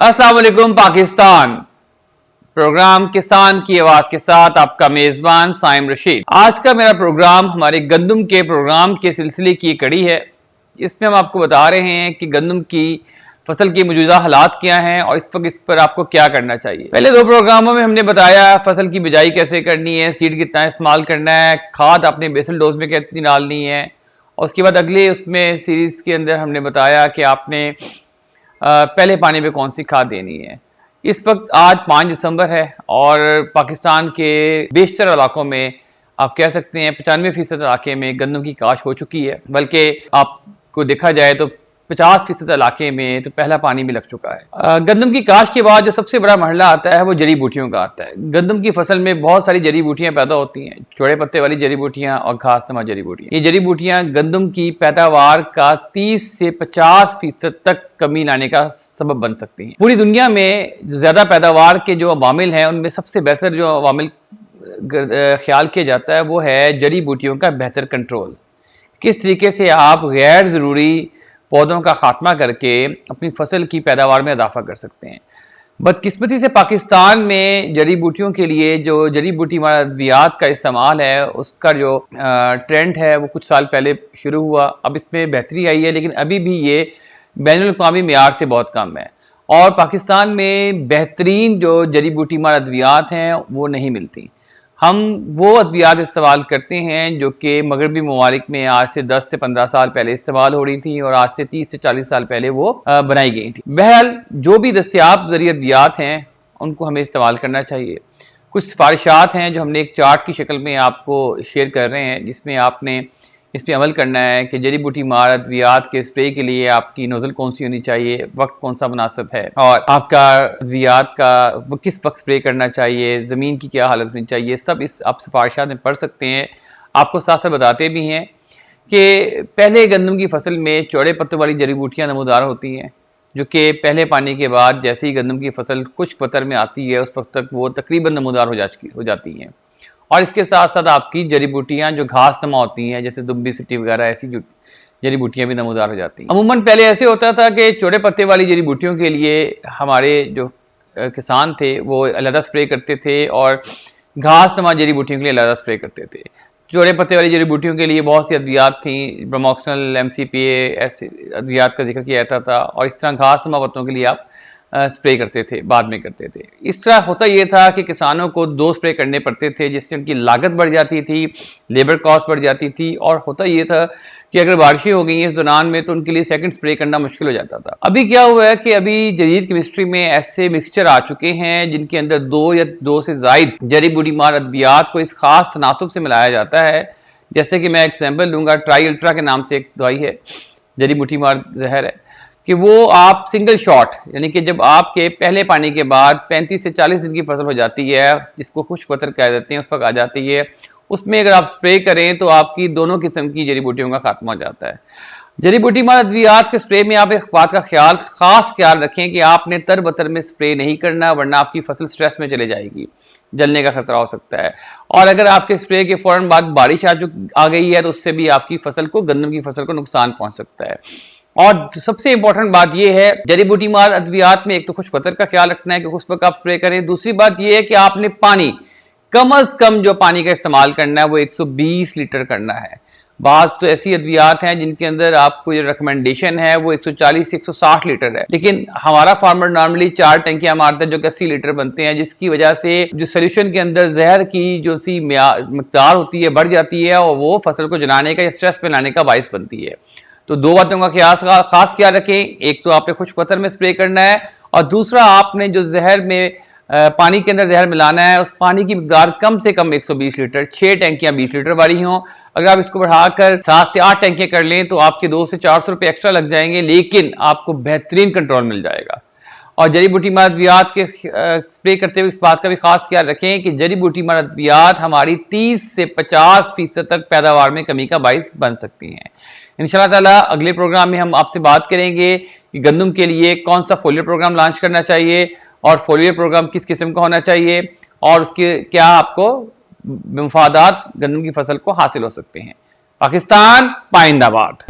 अस्सलाम वालेकुम पाकिस्तान। प्रोग्राम किसान की आवाज के साथ आपका मेजबान साइम रशीद। आज का मेरा प्रोग्राम हमारे गंदम के प्रोग्राम के सिलसिले की कड़ी है। इसमें हम आपको बता रहे हैं कि गंदम की फसल की मौजूदा हालात क्या हैं और इस पर आपको क्या करना चाहिए। पहले दो प्रोग्रामों में हमने बताया फसल की बिजाई कैसे करनी है, सीड कितना इस्तेमाल करना है, खाद आपने बेसल डोज में कितनी डालनी है, और उसके बाद अगले उसमें सीरीज के अंदर हमने बताया कि आपने पहले पानी पे कौन सी खाद देनी है। इस वक्त आज 5 दिसंबर है और पाकिस्तान के बेशतर इलाकों में आप कह सकते हैं 95% इलाके में गन्नों की काश हो चुकी है, बल्कि आपको देखा जाए तो 50% इलाके में तो पहला पानी भी लग चुका है। गंदम की काश के बाद जो सबसे बड़ा मरहला आता है वो जड़ी बूटियों का आता है। गंदम की फसल में बहुत सारी जड़ी बूटियां पैदा होती हैं, चौड़े पत्ते वाली जड़ी बूटियां और घासनुमा जड़ी बूटियां। ये जड़ी बूटियां गंदम की पैदावार का 30 से 50% तक कमी लाने का सबब बन सकती हैं। पूरी दुनिया में जो ज्यादा पैदावार के जो अवामिल हैं उनमें सबसे बेहतर जो अवामिल ख्याल किया जाता है वो है जड़ी बूटियों का बेहतर कंट्रोल। किस तरीके से आप गैर ज़रूरी पौधों का खात्मा करके अपनी फसल की पैदावार में इजाफा कर सकते हैं। बदकिस्मती से पाकिस्तान में जड़ी बूटियों के लिए जो जड़ी बूटी अद्वियात का इस्तेमाल है उसका जो ट्रेंड है वो कुछ साल पहले शुरू हुआ। अब इसमें बेहतरी आई है, लेकिन अभी भी ये बैनुल-अक़वामी मेयार से बहुत कम है और पाकिस्तान में बेहतरीन जो जड़ी बूटी अद्वियात हैं वो नहीं मिलती। हम वो अद्वियात इस्तेमाल करते हैं जो कि मगरबी ममालिक में आज से 10 से 15 साल पहले इस्तेमाल हो रही थी और आज से 30 से 40 साल पहले वो बनाई गई थी। बहरहाल जो भी दस्तियाब ज़रिए अद्वियात हैं उनको हमें इस्तेमाल करना चाहिए। कुछ सिफारिशात हैं जो हमने एक चार्ट की शक्ल में आपको शेयर कर रहे हैं, जिसमें आपने इस पर अमल करना है कि जड़ी बूटी मार अद्वियात के स्प्रे के लिए आपकी नोजल कौन सी होनी चाहिए, वक्त कौन सा मुनासिब है और आपका अद्वियात का किस वक्त स्प्रे करना चाहिए, ज़मीन की क्या हालत होनी चाहिए, सब इस आप सिफारिशात में पढ़ सकते हैं। आपको साथ साथ बताते भी हैं कि पहले गंदम की फसल में चौड़े पत्तों वाली जड़ी बूटियाँ नमूदार होती हैं, जो कि पहले पानी के बाद जैसे ही गंदम की फसल खुश्क पत्तर में आती है उस वक्त तक वो तकरीबन नमूदार हो जाती हैं। और इसके साथ साथ आपकी जड़ी बूटियाँ जो घासनुमा होती हैं जैसे दुम्बी सिट्टी वगैरह, ऐसी जड़ी बूटियाँ भी नमूदार हो जाती हैं। अमूमन पहले ऐसे होता था कि चौड़े पत्ते वाली जड़ी बूटियों के लिए हमारे जो किसान थे वो अलहदा स्प्रे करते थे और घासनुमा जड़ी बूटियों के लिए अलहदा स्प्रे करते थे। चौड़े पत्ते वाली जड़ी बूटियों के लिए बहुत सी अद्वियात थी, ब्रोमोक्सिनल, MCPA ऐसे अद्वियात का जिक्र किया जाता था और इस तरह घासनुमा पत्तों के लिए आप स्प्रे करते थे, बाद में करते थे। इस तरह होता यह था कि किसानों को 2 स्प्रे करने पड़ते थे, जिससे उनकी लागत बढ़ जाती थी, लेबर कॉस्ट बढ़ जाती थी और होता यह था कि अगर बारिशें हो गई इस दौरान में तो उनके लिए सेकंड स्प्रे करना मुश्किल हो जाता था। अभी क्या हुआ है कि अभी जदीद केमिस्ट्री में ऐसे मिक्सचर आ चुके हैं जिनके अंदर 2 या 2 से ज़ायद जड़ी बूटी मार अद्वियात को इस खास तनासुब से मिलाया जाता है। जैसे कि मैं एग्जाम्पल दूंगा, ट्राई अल्ट्रा के नाम से एक दवाई है, जड़ी बूटी मार जहर है, कि वो आप सिंगल शॉट यानी कि जब आपके पहले पानी के बाद 35 से 40 दिन की फसल हो जाती है, जिसको खुश्क पत्तर कह देते हैं, उस वक्त आ जाती है, उसमें अगर आप स्प्रे करें तो आपकी दोनों किस्म की जड़ी बूटियों का खात्मा हो जाता है। जड़ी बूटी मार अद्वियात के स्प्रे में आप एक बात का खास ख्याल रखें कि आपने तर बतर में स्प्रे नहीं करना, वरना आपकी फसल स्ट्रेस में चले जाएगी, जलने का खतरा हो सकता है। और अगर आपके स्प्रे के फौरन बाद बारिश आ गई है तो उससे भी आपकी फसल को, गन्नम की फसल को नुकसान पहुंच सकता है। और सबसे इंपॉर्टेंट बात यह है जड़ी बूटी मार अद्वियात में, एक तो खुश्क पत्तर का ख्याल रखना है कि उस वक्त आप स्प्रे करें। दूसरी बात यह है कि आपने पानी कम अज कम जो पानी का इस्तेमाल करना है वो 120 लीटर करना है। बात तो ऐसी अद्वियात हैं जिनके अंदर आपको जो रिकमेंडेशन है वो 140 से 160 लीटर है, लेकिन हमारा फार्मर नॉर्मली 4 टंकियां मारता है जो 80 लीटर बनते हैं, जिसकी वजह से जो सोल्यूशन के अंदर जहर की जो सी मिकदार होती है बढ़ जाती है और वो फसल को जलाने का या स्ट्रेस में लाने का बाइस बनती है। तो 2 बातों का खास ख्याल रखें, एक तो आपने खुश्क पत्तर में स्प्रे करना है और दूसरा आपने जो जहर में पानी के अंदर जहर मिलाना है उस पानी की मिकदार कम से कम 120 लीटर, 6 टैंकियां 20 लीटर वाली हों। अगर आप इसको बढ़ाकर 7 से 8 टैंकियां कर लें तो आपके 200 से 400 रुपये एक्स्ट्रा लग जाएंगे, लेकिन आपको बेहतरीन कंट्रोल मिल जाएगा। और जड़ी बूटी मार अद्वियात के स्प्रे करते हुए इस बात का भी खास ख्याल रखें कि जड़ी बूटी मार अद्वियात हमारी 30 से 50% तक पैदावार में कमी का बाइस बन सकती हैं। इंशाअल्लाह ताला अगले प्रोग्राम में हम आपसे बात करेंगे कि गंदम के लिए कौन सा फोलियर प्रोग्राम लॉन्च करना चाहिए और फोलियर प्रोग्राम किस किस्म का होना चाहिए और उसके क्या आपको मुफादात गंदम की फसल को हासिल हो सकते हैं। पाकिस्तान पाइंदाबाद।